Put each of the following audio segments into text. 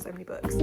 so many books.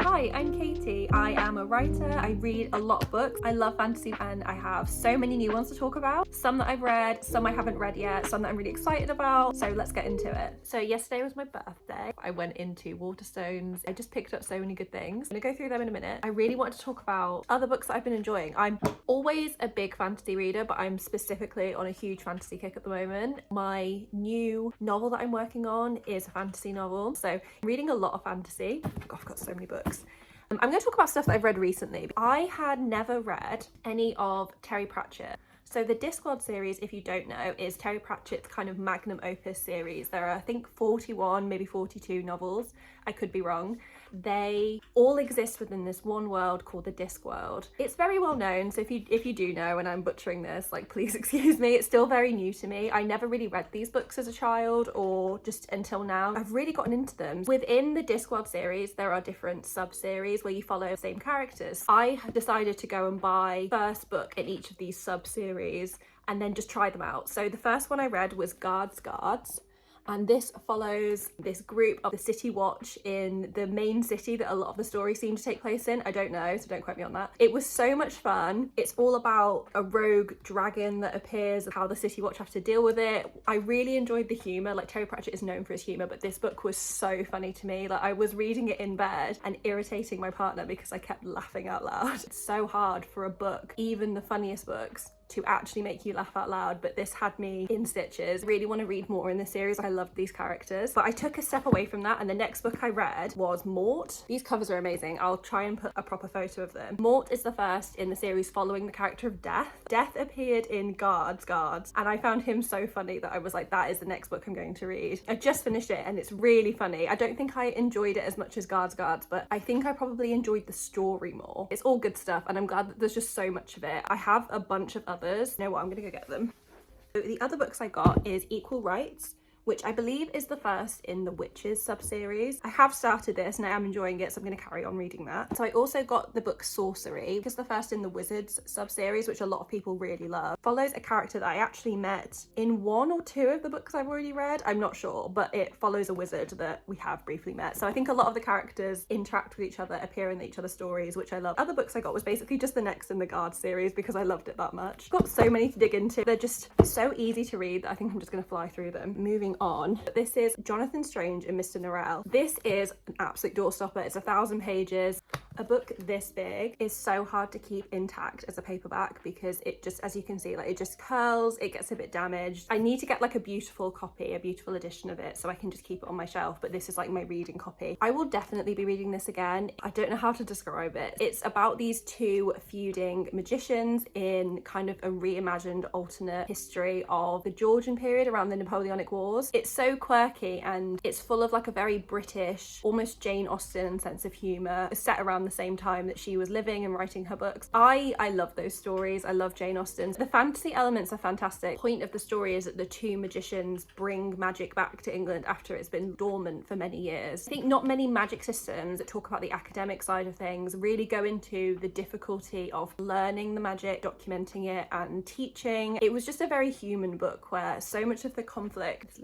Hi, I'm Katie. I am a writer. I read a lot of books. I love fantasy and I have so many new ones to talk about. Some that I've read, some I haven't read yet, some that I'm really excited about. So let's get into it. So yesterday was my birthday. I went into Waterstones. I just picked up so many good things. I'm gonna go through them in a minute. I really wanted to talk about other books that I've been enjoying. I'm always a big fantasy reader, but I'm specifically on a huge fantasy kick at the moment. My new novel that I'm working on is a fantasy novel. So I'm reading a lot of fantasy. God, I've got so many books. I'm going to talk about stuff that I've read recently. I had never read any of Terry Pratchett. So the Discworld series, if you don't know, is Terry Pratchett's kind of magnum opus series. There are, I think, 41, maybe 42 novels. I could be wrong. They all exist within this one world called the Discworld. It's very well known, so if you do know, and I'm butchering this, like, please excuse me, it's still very new to me. I never really read these books as a child or just until now. I've really gotten into them. Within the Discworld series, there are different sub-series where you follow the same characters. I decided to go and buy first book in each of these sub-series and then just try them out. So the first one I read was Guards. And this follows this group of the City Watch in the main city that a lot of the story seemed to take place in. I don't know, so don't quote me on that. It was so much fun. It's all about a rogue dragon that appears, how the City Watch have to deal with it. I really enjoyed the humour. Like, Terry Pratchett is known for his humour, but this book was so funny to me. Like, I was reading it in bed and irritating my partner because I kept laughing out loud. It's so hard for a book, even the funniest books, to actually make you laugh out loud, but this had me in stitches. I really want to read more in this series. I loved these characters, but I took a step away from that, and the next book I read was Mort. These covers are amazing. I'll try and put a proper photo of them. Mort is the first in the series following the character of Death. Death appeared in Guards, and I found him so funny that I was like, that is the next book I'm going to read. I just finished it and it's really funny. I don't think I enjoyed it as much as Guards, but I think I probably enjoyed the story more. It's all good stuff, and I'm glad that there's just so much of it. I have a bunch of others. You know what, I'm gonna go get them. So the other books I got is Equal Rites, which I believe is the first in the Witches sub-series. I have started this and I am enjoying it, so I'm going to carry on reading that. So I also got the book Sourcery, which is the first in the Wizards sub-series, which a lot of people really love. Follows a character that I actually met in one or two of the books I've already read. I'm not sure, but it follows a wizard that we have briefly met. So I think a lot of the characters interact with each other, appear in each other's stories, which I love. Other books I got was basically just the next in the Guard series because I loved it that much. Got so many to dig into. They're just so easy to read that I think I'm just going to fly through them. Moving on, this is Jonathan Strange and Mr. Norrell. This is an absolute doorstopper. It's 1,000 pages. A book this big is so hard to keep intact as a paperback because it just, as you can see, like, it just curls, it gets a bit damaged. I need to get like a beautiful copy, a beautiful edition of it so I can just keep it on my shelf, but this is like my reading copy. I will definitely be reading this again. I don't know how to describe it. It's about these two feuding magicians in kind of a reimagined alternate history of the Georgian period around the Napoleonic Wars. It's so quirky and it's full of like a very British, almost Jane Austen sense of humour. It's set around the same time that she was living and writing her books. I love those stories. I love Jane Austen. The fantasy elements are fantastic. The point of the story is that the two magicians bring magic back to England after it's been dormant for many years. I think not many magic systems that talk about the academic side of things really go into the difficulty of learning the magic, documenting it and teaching. It was just a very human book where so much of the conflict,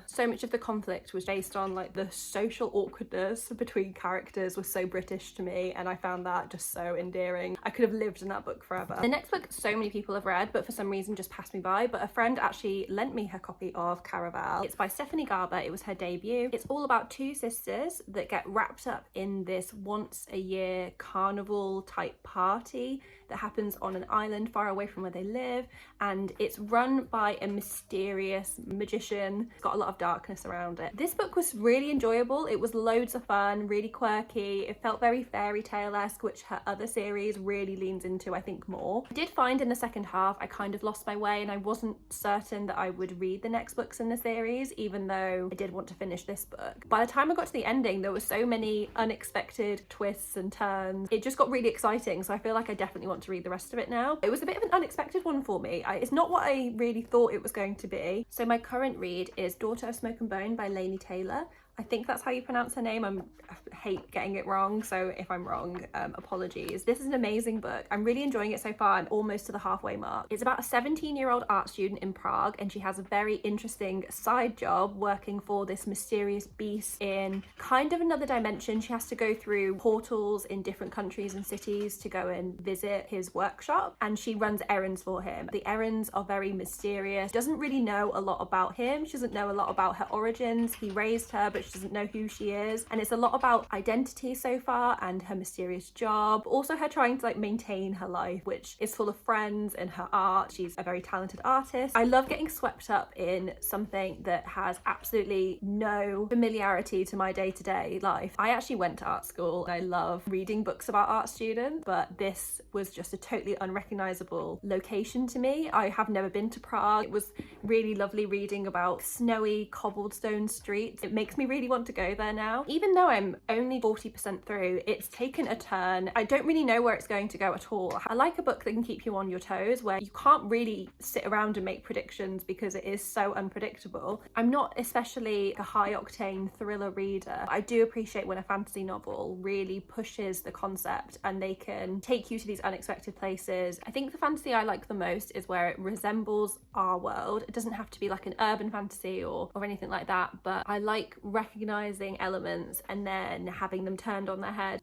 so much of the conflict was based on like the social awkwardness between characters was so British to me, and I found that just so endearing. I could have lived in that book forever. The next book so many people have read but for some reason just passed me by, but a friend actually lent me her copy of Caraval. It's by Stephanie Garber. It was her debut. It's all about two sisters that get wrapped up in this once a year carnival type party that happens on an island far away from where they live, and it's run by a mysterious magician. It's got a lot of darkness around it. This book was really enjoyable. It was loads of fun, really quirky. It felt very fairy tale-esque, which her other series really leans into, I think, more. I did find in the second half I kind of lost my way and I wasn't certain that I would read the next books in the series, even though I did want to finish this book. By the time I got to the ending, there were so many unexpected twists and turns. It just got really exciting, so I feel like I definitely want to read the rest of it now. It was a bit of an unexpected one for me. It's not what I really thought it was going to be. So my current read is Daughter of Smoke and Bone by Laini Taylor. I think that's how you pronounce her name. I hate getting it wrong, so if I'm wrong, apologies. This is an amazing book. I'm really enjoying it so far. I'm almost to the halfway mark. It's about a 17-year-old art student in Prague, and she has a very interesting side job working for this mysterious beast in kind of another dimension. She has to go through portals in different countries and cities to go and visit his workshop, and she runs errands for him. The errands are very mysterious. She doesn't really know a lot about him. She doesn't know a lot about her origins. He raised her, but she doesn't know who she is. And it's a lot about identity so far and her mysterious job. Also her trying to like maintain her life, which is full of friends and her art. She's a very talented artist. I love getting swept up in something that has absolutely no familiarity to my day-to-day life. I actually went to art school and I love reading books about art students, but this was just a totally unrecognizable location to me. I have never been to Prague. It was really lovely reading about snowy cobblestone streets. It makes me really want to go there now. Even though I'm only 40% through, it's taken a turn. I don't really know where it's going to go at all. I like a book that can keep you on your toes, where you can't really sit around and make predictions because it is so unpredictable. I'm not especially a high octane thriller reader. I do appreciate when a fantasy novel really pushes the concept and they can take you to these unexpected places. I think the fantasy I like the most is where it resembles our world. It doesn't have to be like an urban fantasy or anything like that, but I like recognizing elements and then having them turned on their head.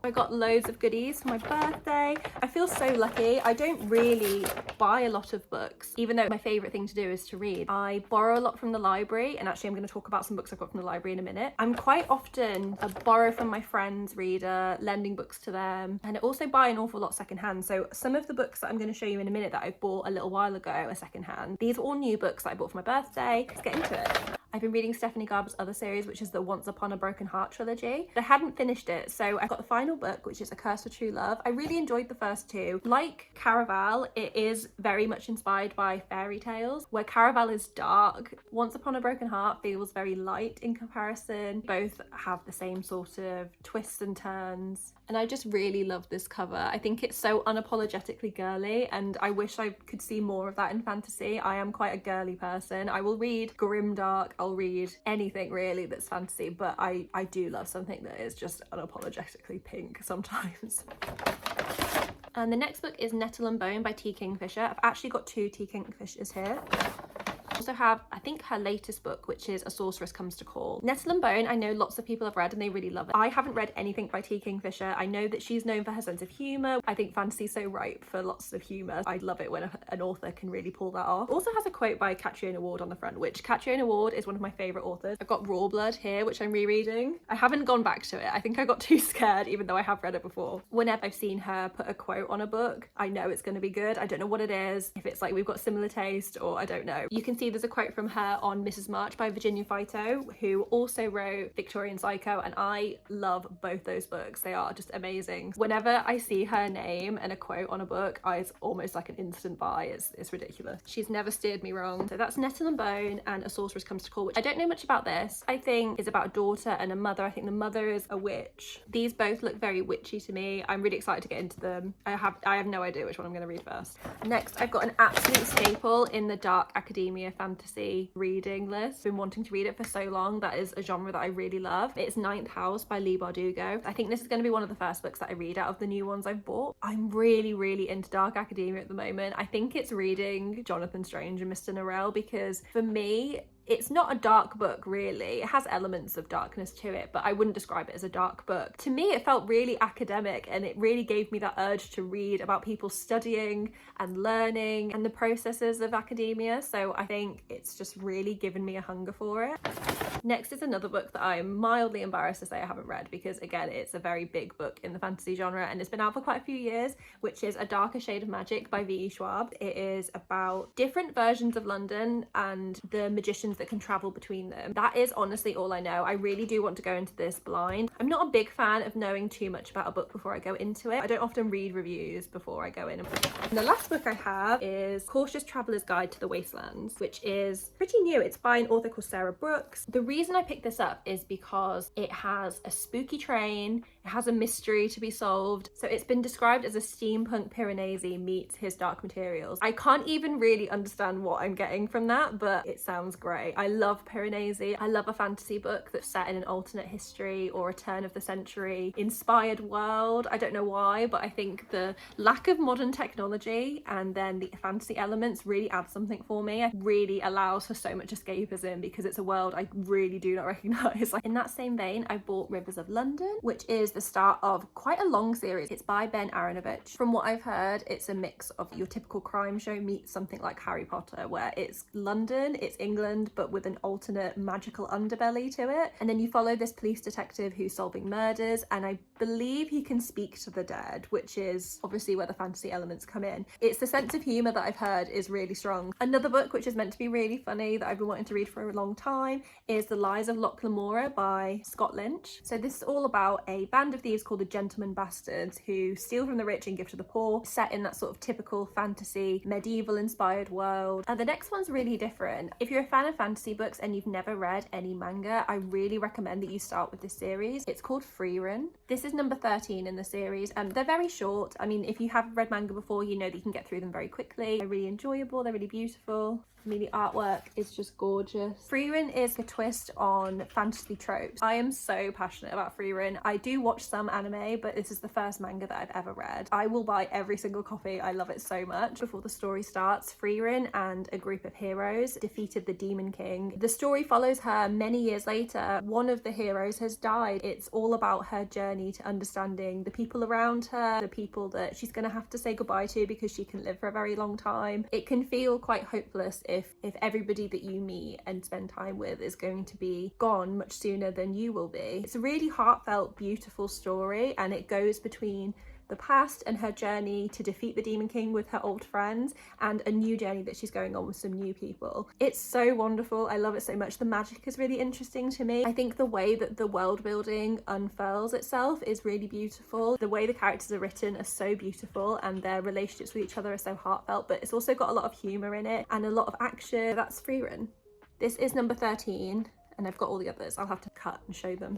I got loads of goodies for my birthday. I feel so lucky. I don't really buy a lot of books, even though my favourite thing to do is to read. I borrow a lot from the library, and actually I'm going to talk about some books I've got from the library in a minute. I'm quite often a borrow from my friends reader, lending books to them, and I also buy an awful lot secondhand. So some of the books that I'm going to show you in a minute that I bought a little while ago are secondhand. These are all new books that I bought for my birthday. Let's get into it. I've been reading Stephanie Garber's other series, which is the Once Upon a Broken Heart trilogy. I hadn't finished it, so I got the final book, which is A Curse for True Love. I really enjoyed the first two. Like Caraval, it is very much inspired by fairy tales, where Caraval is dark. Once Upon a Broken Heart feels very light in comparison. Both have the same sort of twists and turns. And I just really love this cover. I think it's so unapologetically girly, and I wish I could see more of that in fantasy. I am quite a girly person. I will read grimdark, I'll read anything really that's fantasy, but I do love something that is just unapologetically pink sometimes. And the next book is Nettle and Bone by T.Kingfisher. I've actually got two T.Kingfishers here. Also have, I think, her latest book, which is A Sorceress Comes to Call. Nettle and Bone, I know lots of people have read and they really love it. I haven't read anything by T.Kingfisher. I know that she's known for her sense of humour. I think fantasy's so ripe for lots of humour. I love it when an author can really pull that off. Also has a quote by Catriona Ward on the front, which Catriona Ward is one of my favourite authors. I've got Raw Blood here, which I'm rereading. I haven't gone back to it. I think I got too scared, even though I have read it before. Whenever I've seen her put a quote on a book, I know it's going to be good. I don't know what it is, if it's like we've got similar taste or I don't know. You can see there's a quote from her on Mrs. March by Virginia Fito, who also wrote Victorian Psycho, and I love both those books. They are just amazing. Whenever I see her name and a quote on a book, it's almost like an instant buy. It's ridiculous. She's never steered me wrong. So that's Nettle and Bone and A Sorceress Comes to Call, which I don't know much about this. I think is about a daughter and a mother. I think the mother is a witch. These both look very witchy to me. I'm really excited to get into them. I have no idea which one I'm going to read first. Next, I've got an absolute staple in the dark academia fantasy reading list. Been wanting to read it for so long. That is a genre that I really love. It's Ninth House by Leigh Bardugo. I think this is going to be one of the first books that I read out of the new ones I've bought. I'm really into dark academia at the moment. I think it's reading Jonathan Strange and Mr. Norrell, because for me, it's not a dark book really. It has elements of darkness to it, but I wouldn't describe it as a dark book. To me, it felt really academic, and it really gave me that urge to read about people studying and learning and the processes of academia. So I think it's just really given me a hunger for it. Next is another book that I'm mildly embarrassed to say I haven't read, because again, it's a very big book in the fantasy genre and it's been out for quite a few years, which is A Darker Shade of Magic by V.E. Schwab. It is about different versions of London and the magicians that can travel between them. That is honestly all I know. I really do want to go into this blind. I'm not a big fan of knowing too much about a book before I go into it. I don't often read reviews before I go in. And the last book I have is Cautious Traveller's Guide to the Wastelands, which is pretty new. It's by an author called Sarah Brooks. The reason I picked this up is because it has a spooky train, it has a mystery to be solved. So it's been described as a steampunk Piranesi meets His Dark Materials. I can't even really understand what I'm getting from that, but it sounds great. great. I love Piranesi. I love a fantasy book that's set in an alternate history or a turn of the century inspired world. I don't know why, but I think the lack of modern technology and then the fantasy elements really add something for me. It really allows for so much escapism because it's a world I really do not recognise. In that same vein, I bought Rivers of London, which is the start of quite a long series. It's by Ben Aronovich. From what I've heard, it's a mix of your typical crime show meets something like Harry Potter, where it's London, it's England, but with an alternate magical underbelly to it. And then you follow this police detective who's solving murders, and I believe he can speak to the dead, which is obviously where the fantasy elements come in. It's the sense of humour that I've heard is really strong. Another book which is meant to be really funny that I've been wanting to read for a long time is The Lies of Loch Lamora by Scott Lynch. So this is all about a band of thieves called the Gentleman Bastards who steal from the rich and give to the poor, set in that sort of typical fantasy, medieval inspired world. And the next one's really different. If you're a fan of fantasy books and you've never read any manga, I really recommend that you start with this series. It's called Freerun. This is number 13 in the series. They're very short. I mean, if you have read manga before, you know that you can get through them very quickly. They're really enjoyable, they're really beautiful. I mean, the artwork is just gorgeous. Freerun is a twist on fantasy tropes. I am so passionate about Freerun. I do watch some anime, but this is the first manga that I've ever read. I will buy every single copy. I love it so much. Before the story starts, Freerun and a group of heroes defeated the Demon King. The story follows her many years later. One of the heroes has died. It's all about her journey to understanding the people around her, the people that she's gonna have to say goodbye to because she can live for a very long time. It can feel quite hopeless if everybody that you meet and spend time with is going to be gone much sooner than you will be. It's a really heartfelt, beautiful story, and it goes between the past and her journey to defeat the Demon King with her old friends and a new journey that she's going on with some new people. It's so wonderful. I love it so much. The magic is really interesting to me. I think the way that the world building unfurls itself is really beautiful. The way the characters are written are so beautiful and their relationships with each other are so heartfelt, but it's also got a lot of humour in it and a lot of action. That's Freerun. This is number 13 and I've got all the others. I'll have to cut and show them.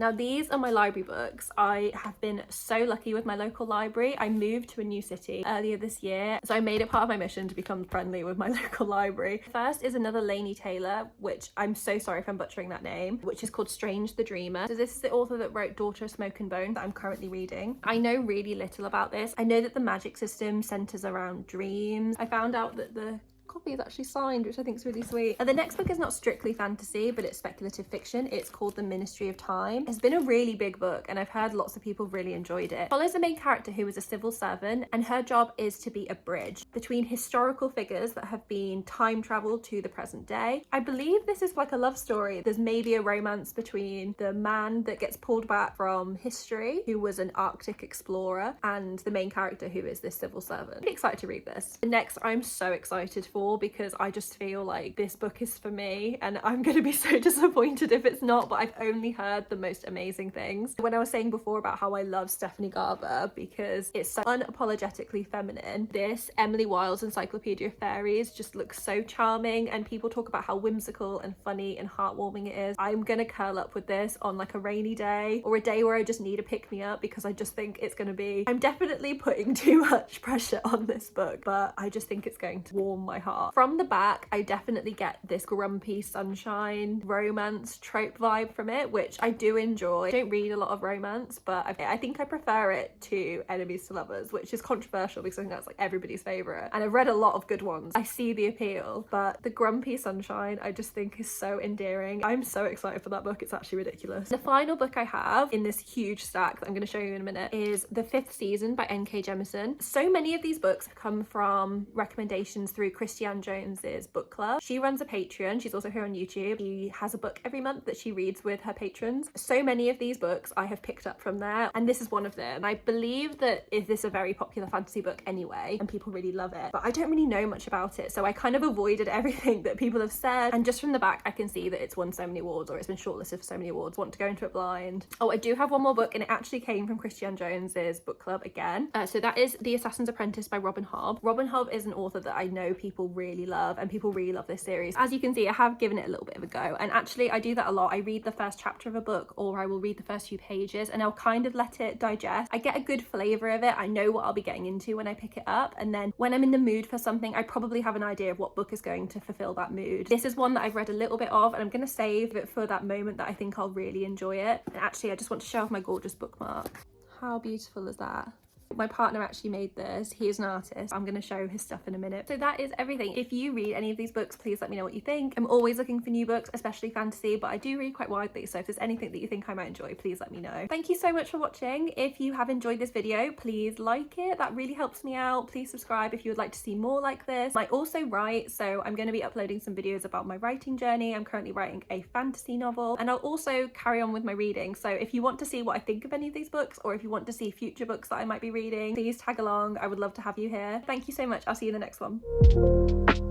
Now these are my library books. I have been so lucky with my local library. I moved to a new city earlier this year, so I made it part of my mission to become friendly with my local library. First is another Laini Taylor, which I'm so sorry if I'm butchering that name, which is called Strange the Dreamer. So this is the author that wrote Daughter of Smoke and Bone that I'm currently reading. I know really little about this. I know that the magic system centers around dreams. I found out that the copy is actually signed, which I think is really sweet. And the next book is not strictly fantasy, but it's speculative fiction. It's called The Ministry of Time. It's been a really big book and I've heard lots of people really enjoyed it. It follows the main character who is a civil servant, and her job is to be a bridge between historical figures that have been time traveled to the present day. I believe this is like a love story. There's maybe a romance between the man that gets pulled back from history, who was an Arctic explorer, and the main character who is this civil servant. I'm excited to read this. The next I'm so excited for, because I just feel like this book is for me and I'm going to be so disappointed if it's not, but I've only heard the most amazing things. When I was saying before about how I love Stephanie Garber because it's so unapologetically feminine, this Emily Wilde's Encyclopedia of Fairies just looks so charming, and people talk about how whimsical and funny and heartwarming it is. I'm gonna curl up with this on like a rainy day or a day where I just need a pick-me-up, because I just think it's gonna be, I'm definitely putting too much pressure on this book, but I just think it's going to warm my heart. From the back, I definitely get this grumpy sunshine romance trope vibe from it, which I do enjoy. I don't read a lot of romance, but I think I prefer it to Enemies to Lovers, which is controversial because I think that's like everybody's favourite, and I've read a lot of good ones. I see the appeal, but the grumpy sunshine I just think is so endearing. I'm so excited for that book, it's actually ridiculous. The final book I have in this huge stack that I'm going to show you in a minute is The Fifth Season by N.K. Jemisin. So many of these books have come from recommendations through Christiane Jones's book club. She runs a Patreon. She's also here on YouTube. She has a book every month that she reads with her patrons. So many of these books I have picked up from there, and this is one of them. I believe that this is a very popular fantasy book anyway, and people really love it, but I don't really know much about it, so I kind of avoided everything that people have said. And just from the back I can see that it's won so many awards, or it's been shortlisted for so many awards. Want to go into it blind. Oh, I do have one more book, and it actually came from Christiane Jones's book club again. So that is The Assassin's Apprentice by Robin Hobb. Robin Hobb is an author that I know people really love, and people really love this series. As you can see, I have given it a little bit of a go, and actually I do that a lot. I read the first chapter of a book, or I will read the first few pages, and I'll kind of let it digest. I get a good flavour of it. I know what I'll be getting into when I pick it up, and then when I'm in the mood for something, I probably have an idea of what book is going to fulfill that mood. This is one that I've read a little bit of, and I'm going to save it for that moment that I think I'll really enjoy it. And actually, I just want to show off my gorgeous bookmark. How beautiful is that? My partner actually made this. He is an artist. I'm going to show his stuff in a minute. So that is everything. If you read any of these books, please let me know what you think. I'm always looking for new books, especially fantasy, but I do read quite widely. So if there's anything that you think I might enjoy, please let me know. Thank you so much for watching. If you have enjoyed this video, please like it. That really helps me out. Please subscribe if you would like to see more like this. I also write, so I'm going to be uploading some videos about my writing journey. I'm currently writing a fantasy novel, and I'll also carry on with my reading. So if you want to see what I think of any of these books, or if you want to see future books that I might be reading, please tag along. I would love to have you here. Thank you so much. I'll see you in the next one.